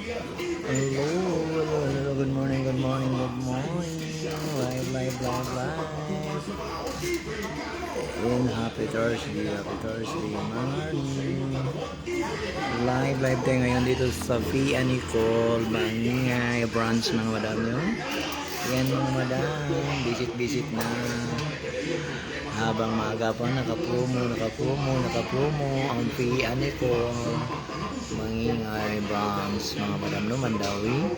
Hello, hello, hello, good morning, good morning, good morning. Live, live, live, live. And happy Thursday morning. Live, live tayo ngayon dito sa Via Nicole, Bangingay, branch mga madam nyo. Yan mga madam, visit na. Habang maaga pa, nakapromo ang Via Nicole. Mangingay branch mga madam no, Mandawi.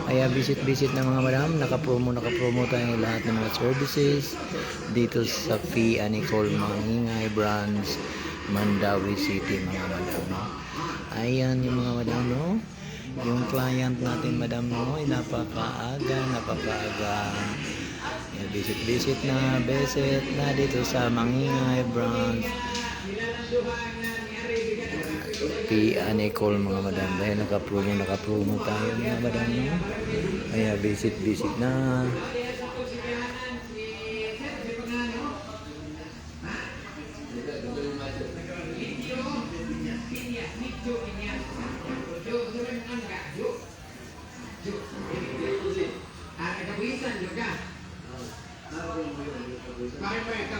Kaya visit na mga madam, nakapromo tayo lahat ng mga services dito sa Via Nicole Mangingay branch, Mandawi City mga madam no. Ayan yung mga madam no, yung client natin madam no ay napakaaga. Ayan, visit na dito sa Mangingay branch Via Nicole mga madam, dahil nakapromo tayo mga madam no? Kaya visit na.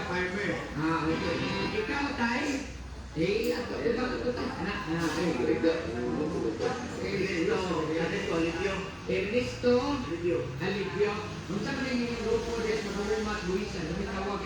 Fiber. Ikaw tayo. Ernesto Alivio. Kung saan rin yung grupo dito sa Bumat Luisa, tawag